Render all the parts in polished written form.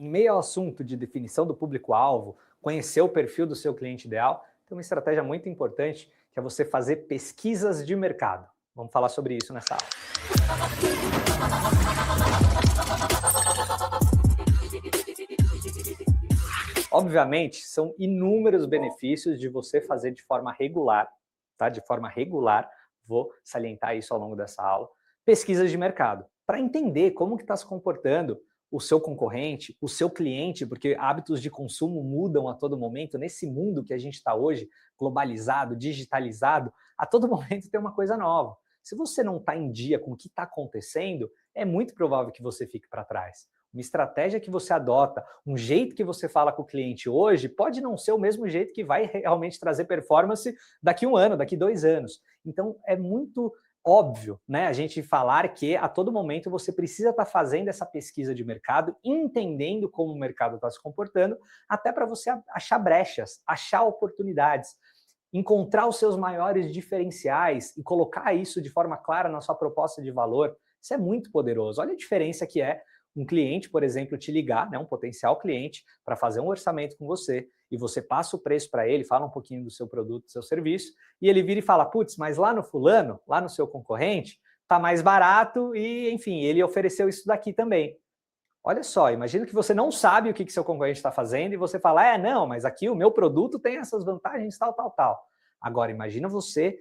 Em meio ao assunto de definição do público-alvo, conhecer o perfil do seu cliente ideal, tem uma estratégia muito importante que é você fazer pesquisas de mercado. Vamos falar sobre isso nessa aula. Obviamente, são inúmeros benefícios de você fazer de forma regular, tá? De forma regular, vou salientar isso ao longo dessa aula, pesquisas de mercado, para entender como que está se comportando o seu concorrente, o seu cliente, porque hábitos de consumo mudam a todo momento. Nesse mundo que a gente está hoje, globalizado, digitalizado, a todo momento tem uma coisa nova. Se você não está em dia com o que está acontecendo, é muito provável que você fique para trás. Uma estratégia que você adota, um jeito que você fala com o cliente hoje, pode não ser o mesmo jeito que vai realmente trazer performance daqui 1 ano, daqui 2 anos. Então, é muito óbvio, né, a gente falar que a todo momento você precisa estar fazendo essa pesquisa de mercado, entendendo como o mercado está se comportando, até para você achar brechas, achar oportunidades, encontrar os seus maiores diferenciais e colocar isso de forma clara na sua proposta de valor. Isso é muito poderoso. Olha a diferença que é um cliente, por exemplo, te ligar, né, um potencial cliente, para fazer um orçamento com você, e você passa o preço para ele, fala um pouquinho do seu produto, do seu serviço, e ele vira e fala, putz, mas lá no fulano, lá no seu concorrente, tá mais barato e, enfim, ele ofereceu isso daqui também. Olha só, imagina que você não sabe o que seu concorrente está fazendo e você fala, não, mas aqui o meu produto tem essas vantagens, tal, tal, tal. Agora, imagina você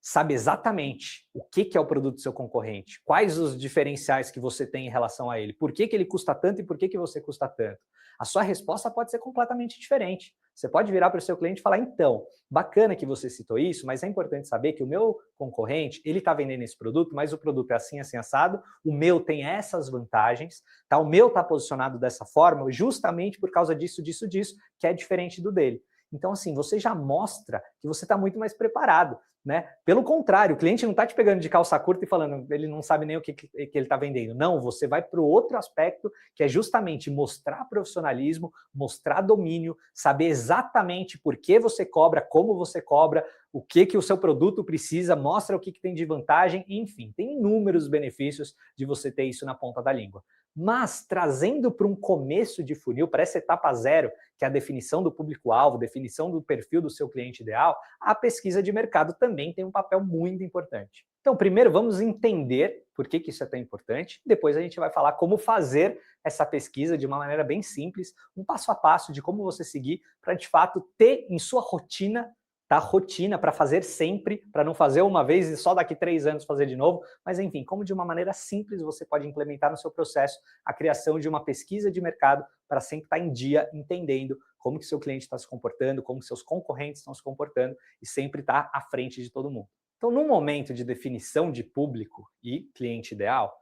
sabe exatamente o que é o produto do seu concorrente, quais os diferenciais que você tem em relação a ele, por que ele custa tanto e por que você custa tanto. A sua resposta pode ser completamente diferente. Você pode virar para o seu cliente e falar, então, bacana que você citou isso, mas é importante saber que o meu concorrente, ele está vendendo esse produto, mas o produto é assim, assim, assado, o meu tem essas vantagens, tá? O meu está posicionado dessa forma justamente por causa disso, disso, disso, que é diferente do dele. Então, assim, você já mostra que você está muito mais preparado, né? Pelo contrário, o cliente não está te pegando de calça curta e falando, ele não sabe nem o que ele está vendendo. Não, você vai para o outro aspecto, que é justamente mostrar profissionalismo, mostrar domínio, saber exatamente por que você cobra, como você cobra, o que o seu produto precisa, mostra o que tem de vantagem, enfim, tem inúmeros benefícios de você ter isso na ponta da língua. Mas trazendo para um começo de funil, para essa etapa zero, que é a definição do público-alvo, definição do perfil do seu cliente ideal, a pesquisa de mercado também tem um papel muito importante. Então, primeiro vamos entender por que isso é tão importante, depois a gente vai falar como fazer essa pesquisa de uma maneira bem simples, um passo a passo de como você seguir para, de fato, ter em sua rotina, tá? Rotina para fazer sempre, para não fazer uma vez e só daqui 3 anos fazer de novo, mas enfim, como de uma maneira simples você pode implementar no seu processo a criação de uma pesquisa de mercado para sempre estar em dia, entendendo como que seu cliente está se comportando, como que seus concorrentes estão se comportando e sempre estar à frente de todo mundo. Então, no momento de definição de público e cliente ideal,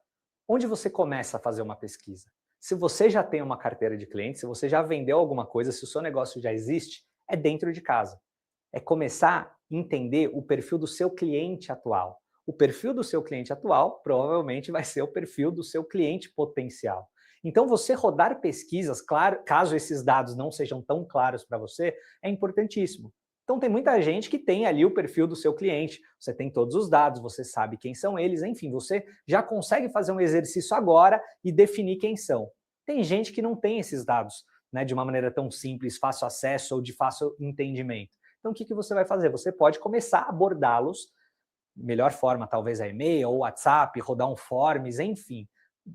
onde você começa a fazer uma pesquisa? Se você já tem uma carteira de clientes, se você já vendeu alguma coisa, se o seu negócio já existe, é dentro de casa. É começar a entender o perfil do seu cliente atual. O perfil do seu cliente atual provavelmente vai ser o perfil do seu cliente potencial. Então, você rodar pesquisas, claro, caso esses dados não sejam tão claros para você, é importantíssimo. Então, tem muita gente que tem ali o perfil do seu cliente, você tem todos os dados, você sabe quem são eles, enfim, você já consegue fazer um exercício agora e definir quem são. Tem gente que não tem esses dados, né, de uma maneira tão simples, fácil acesso ou de fácil entendimento. Então, o que você vai fazer? Você pode começar a abordá-los, melhor forma talvez é e-mail ou WhatsApp, rodar um forms, enfim.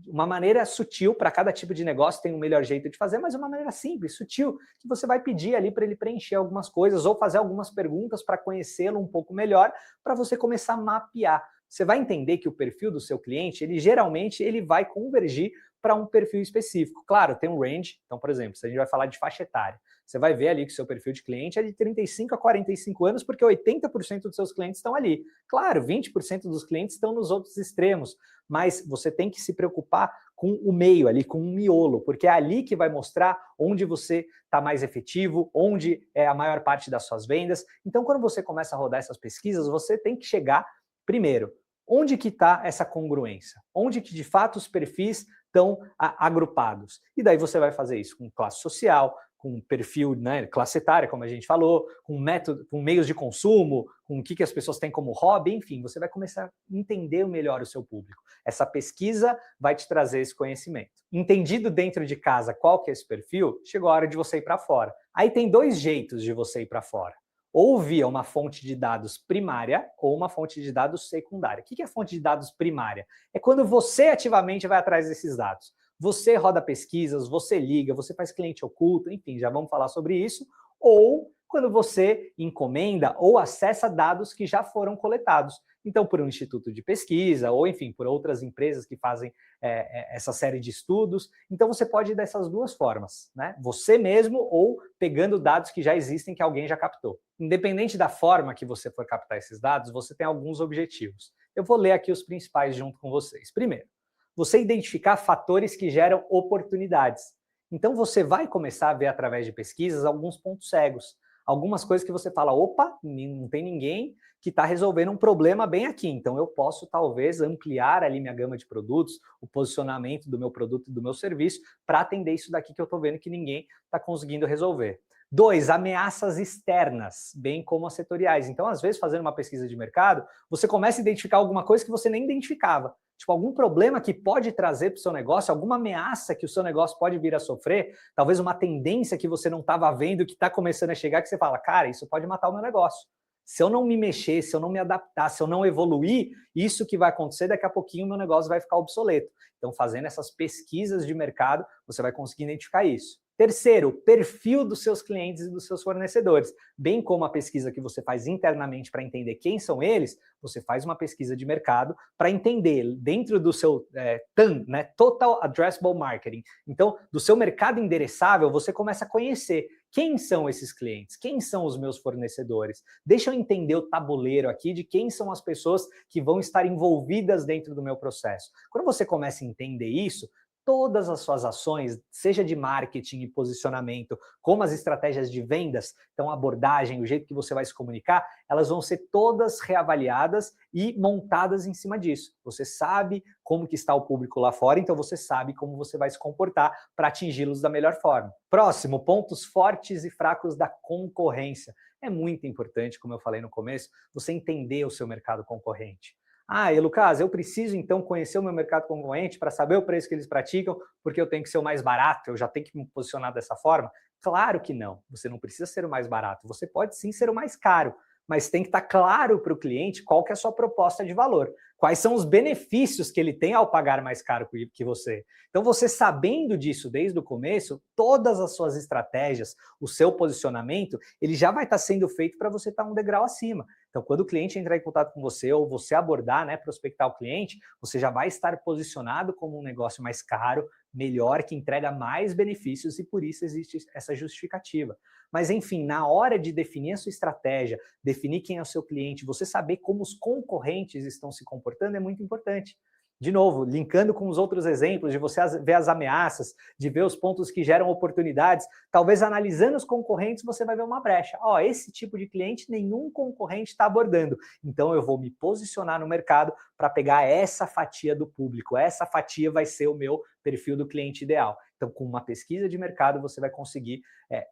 Uma maneira sutil, para cada tipo de negócio tem um melhor jeito de fazer, mas uma maneira simples, sutil, que você vai pedir ali para ele preencher algumas coisas ou fazer algumas perguntas para conhecê-lo um pouco melhor, para você começar a mapear. Você vai entender que o perfil do seu cliente, ele geralmente ele vai convergir para um perfil específico. Claro, tem um range, então, por exemplo, se a gente vai falar de faixa etária, você vai ver ali que o seu perfil de cliente é de 35 a 45 anos, porque 80% dos seus clientes estão ali. Claro, 20% dos clientes estão nos outros extremos, mas você tem que se preocupar com o meio ali, com o miolo, porque é ali que vai mostrar onde você está mais efetivo, onde é a maior parte das suas vendas. Então, quando você começa a rodar essas pesquisas, você tem que chegar, primeiro, onde que está essa congruência? Onde que, de fato, os perfis estão agrupados? E daí você vai fazer isso com classe social, com perfil, né, classe etária, como a gente falou, com método, com meios de consumo, com o que as pessoas têm como hobby, enfim, você vai começar a entender melhor o seu público. Essa pesquisa vai te trazer esse conhecimento. Entendido dentro de casa qual que é esse perfil, chegou a hora de você ir para fora. Aí tem dois jeitos de você ir para fora. Ou via uma fonte de dados primária ou uma fonte de dados secundária. O que é fonte de dados primária? É quando você ativamente vai atrás desses dados. Você roda pesquisas, você liga, você faz cliente oculto, enfim, já vamos falar sobre isso. Ou quando você encomenda ou acessa dados que já foram coletados. Então, por um instituto de pesquisa, ou enfim, por outras empresas que fazem essa série de estudos. Então, você pode ir dessas duas formas, né? Você mesmo ou pegando dados que já existem, que alguém já captou. Independente da forma que você for captar esses dados, você tem alguns objetivos. Eu vou ler aqui os principais junto com vocês. Primeiro, você identificar fatores que geram oportunidades. Então, você vai começar a ver através de pesquisas alguns pontos cegos. Algumas coisas que você fala, opa, não tem ninguém que está resolvendo um problema bem aqui, então eu posso talvez ampliar ali minha gama de produtos, o posicionamento do meu produto e do meu serviço para atender isso daqui que eu estou vendo que ninguém está conseguindo resolver. 2, ameaças externas, bem como as setoriais. Então, às vezes, fazendo uma pesquisa de mercado, você começa a identificar alguma coisa que você nem identificava. Tipo, algum problema que pode trazer para o seu negócio, alguma ameaça que o seu negócio pode vir a sofrer, talvez uma tendência que você não estava vendo, que está começando a chegar, que você fala, cara, isso pode matar o meu negócio. Se eu não me mexer, se eu não me adaptar, se eu não evoluir, isso que vai acontecer, daqui a pouquinho o meu negócio vai ficar obsoleto. Então, fazendo essas pesquisas de mercado, você vai conseguir identificar isso. Terceiro, perfil dos seus clientes e dos seus fornecedores. Bem como a pesquisa que você faz internamente para entender quem são eles, você faz uma pesquisa de mercado para entender dentro do seu TAM, né, Total Addressable Marketing. Então, do seu mercado endereçável, você começa a conhecer quem são esses clientes, quem são os meus fornecedores. Deixa eu entender o tabuleiro aqui de quem são as pessoas que vão estar envolvidas dentro do meu processo. Quando você começa a entender isso, todas as suas ações, seja de marketing e posicionamento, como as estratégias de vendas, então a abordagem, o jeito que você vai se comunicar, elas vão ser todas reavaliadas e montadas em cima disso. Você sabe como que está o público lá fora, então você sabe como você vai se comportar para atingi-los da melhor forma. Próximo, pontos fortes e fracos da concorrência. É muito importante, como eu falei no começo, você entender o seu mercado concorrente. Ah, e Lucas, eu preciso então conhecer o meu mercado concorrente para saber o preço que eles praticam, porque eu tenho que ser o mais barato, eu já tenho que me posicionar dessa forma? Claro que não, você não precisa ser o mais barato, você pode sim ser o mais caro, mas tem que estar claro para o cliente qual que é a sua proposta de valor, quais são os benefícios que ele tem ao pagar mais caro que você. Então, você sabendo disso desde o começo, todas as suas estratégias, o seu posicionamento, ele já vai estar sendo feito para você estar um degrau acima. Então, quando o cliente entrar em contato com você ou você abordar, né, prospectar o cliente, você já vai estar posicionado como um negócio mais caro, melhor, que entrega mais benefícios e por isso existe essa justificativa. Mas, enfim, na hora de definir a sua estratégia, definir quem é o seu cliente, você saber como os concorrentes estão se comportando é muito importante. De novo, linkando com os outros exemplos, de você ver as ameaças, de ver os pontos que geram oportunidades, talvez analisando os concorrentes você vai ver uma brecha. Ó, esse tipo de cliente nenhum concorrente está abordando, então eu vou me posicionar no mercado para pegar essa fatia do público, essa fatia vai ser o meu perfil do cliente ideal. Então, com uma pesquisa de mercado, você vai conseguir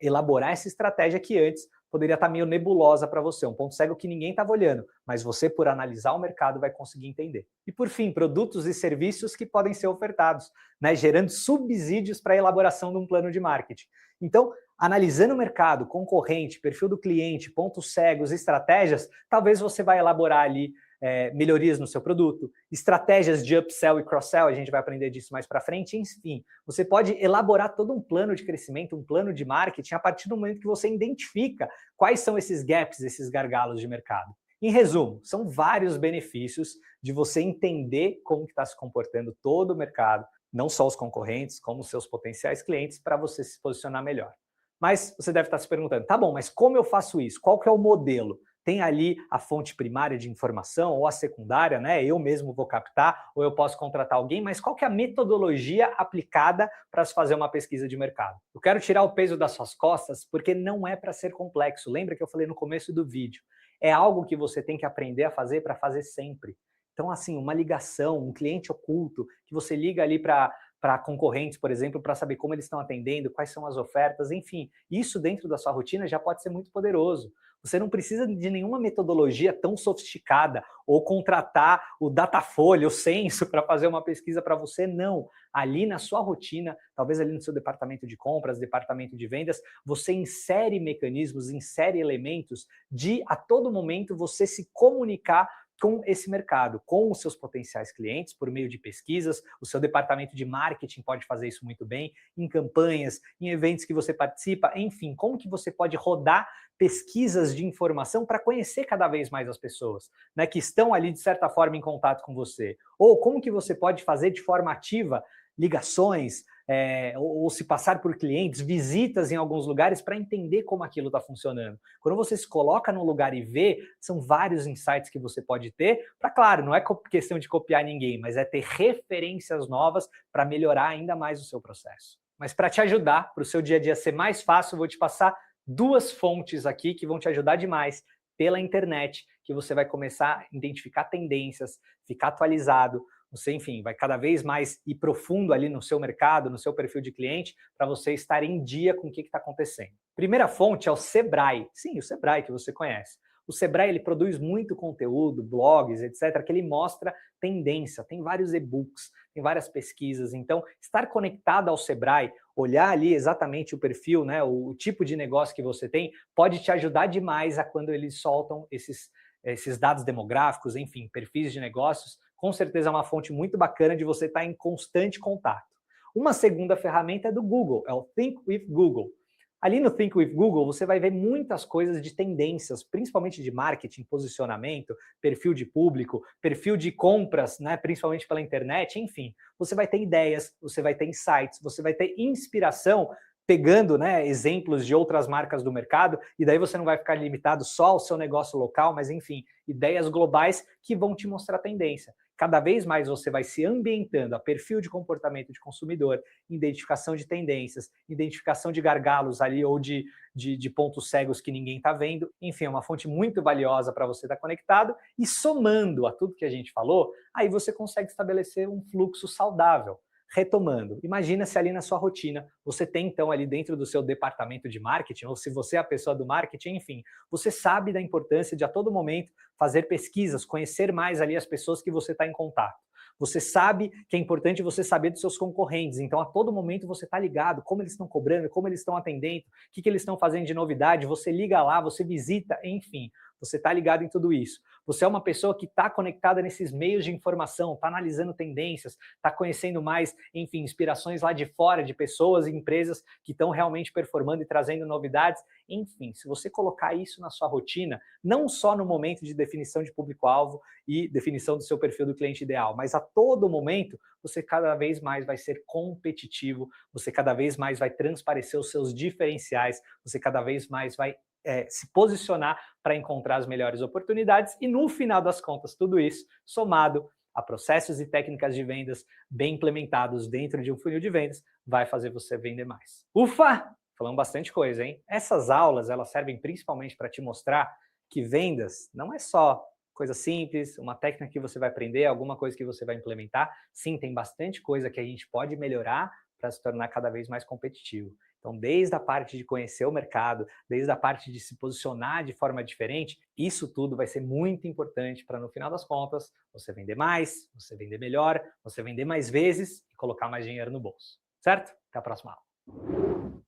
elaborar essa estratégia que antes poderia estar meio nebulosa para você, um ponto cego que ninguém estava olhando, mas você, por analisar o mercado, vai conseguir entender. E, por fim, produtos e serviços que podem ser ofertados, né, gerando subsídios para a elaboração de um plano de marketing. Então, analisando o mercado, concorrente, perfil do cliente, pontos cegos, estratégias, talvez você vai elaborar ali melhorias no seu produto, estratégias de upsell e cross-sell, a gente vai aprender disso mais para frente, enfim. Você pode elaborar todo um plano de crescimento, um plano de marketing a partir do momento que você identifica quais são esses gaps, esses gargalos de mercado. Em resumo, são vários benefícios de você entender como está se comportando todo o mercado, não só os concorrentes, como os seus potenciais clientes, para você se posicionar melhor. Mas você deve estar se perguntando, tá bom, mas como eu faço isso? Qual que é o modelo? Tem ali a fonte primária de informação ou a secundária, né? Eu mesmo vou captar ou eu posso contratar alguém, mas qual que é a metodologia aplicada para se fazer uma pesquisa de mercado? Eu quero tirar o peso das suas costas porque não é para ser complexo. Lembra que eu falei no começo do vídeo? É algo que você tem que aprender a fazer para fazer sempre. Então, assim, uma ligação, um cliente oculto, que você liga ali para para concorrentes, por exemplo, para saber como eles estão atendendo, quais são as ofertas, enfim. Isso dentro da sua rotina já pode ser muito poderoso. Você não precisa de nenhuma metodologia tão sofisticada ou contratar o Datafolha, o Censo para fazer uma pesquisa para você, não. Ali na sua rotina, talvez ali no seu departamento de compras, departamento de vendas, você insere mecanismos, insere elementos de a todo momento você se comunicar com esse mercado, com os seus potenciais clientes, por meio de pesquisas. O seu departamento de marketing pode fazer isso muito bem, em campanhas, em eventos que você participa, enfim, como que você pode rodar pesquisas de informação para conhecer cada vez mais as pessoas, né, que estão ali de certa forma em contato com você. Ou como que você pode fazer de forma ativa ligações, ou se passar por clientes, visitas em alguns lugares para entender como aquilo está funcionando. Quando você se coloca num lugar e vê, são vários insights que você pode ter, para, claro, não é questão de copiar ninguém, mas é ter referências novas para melhorar ainda mais o seu processo. Mas para te ajudar, para o seu dia a dia ser mais fácil, eu vou te passar duas fontes aqui que vão te ajudar demais pela internet, que você vai começar a identificar tendências, ficar atualizado. Você, enfim, vai cada vez mais ir profundo ali no seu mercado, no seu perfil de cliente, para você estar em dia com o que está acontecendo. Primeira fonte é o Sebrae. Sim, o Sebrae que você conhece. O Sebrae, ele produz muito conteúdo, blogs, etc., que ele mostra tendência. Tem vários e-books, tem várias pesquisas. Então, estar conectado ao Sebrae, olhar ali exatamente o perfil, né, o tipo de negócio que você tem, pode te ajudar demais a quando eles soltam esses dados demográficos, enfim, perfis de negócios. Com certeza é uma fonte muito bacana de você estar em constante contato. Uma segunda ferramenta é do Google, é o Think with Google. Ali no Think with Google você vai ver muitas coisas de tendências, principalmente de marketing, posicionamento, perfil de público, perfil de compras, né, principalmente pela internet, enfim. Você vai ter ideias, você vai ter insights, você vai ter inspiração pegando, né, exemplos de outras marcas do mercado, e daí você não vai ficar limitado só ao seu negócio local, mas enfim, ideias globais que vão te mostrar tendência. Cada vez mais você vai se ambientando a perfil de comportamento de consumidor, identificação de tendências, identificação de gargalos ali ou de pontos cegos que ninguém está vendo. Enfim, é uma fonte muito valiosa para você estar conectado, e somando a tudo que a gente falou, aí você consegue estabelecer um fluxo saudável. Retomando, imagina se ali na sua rotina você tem então ali dentro do seu departamento de marketing, ou se você é a pessoa do marketing, enfim, você sabe da importância de a todo momento fazer pesquisas, conhecer mais ali as pessoas que você está em contato. Você sabe que é importante você saber dos seus concorrentes, então a todo momento você está ligado, como eles estão cobrando, como eles estão atendendo, o que eles estão fazendo de novidade, você liga lá, você visita, enfim, você está ligado em tudo isso. Você é uma pessoa que está conectada nesses meios de informação, está analisando tendências, está conhecendo mais, enfim, inspirações lá de fora de pessoas e empresas que estão realmente performando e trazendo novidades. Enfim, se você colocar isso na sua rotina, não só no momento de definição de público-alvo e definição do seu perfil do cliente ideal, mas a todo momento, você cada vez mais vai ser competitivo, você cada vez mais vai transparecer os seus diferenciais, você cada vez mais vai se posicionar para encontrar as melhores oportunidades e, no final das contas, tudo isso somado a processos e técnicas de vendas bem implementados dentro de um funil de vendas, vai fazer você vender mais. Ufa! Falamos bastante coisa, hein? Essas aulas, elas servem principalmente para te mostrar que vendas não é só coisa simples, uma técnica que você vai aprender, alguma coisa que você vai implementar. Sim, tem bastante coisa que a gente pode melhorar para se tornar cada vez mais competitivo. Então, desde a parte de conhecer o mercado, desde a parte de se posicionar de forma diferente, isso tudo vai ser muito importante para, no final das contas, você vender mais, você vender melhor, você vender mais vezes e colocar mais dinheiro no bolso. Certo? Até a próxima aula.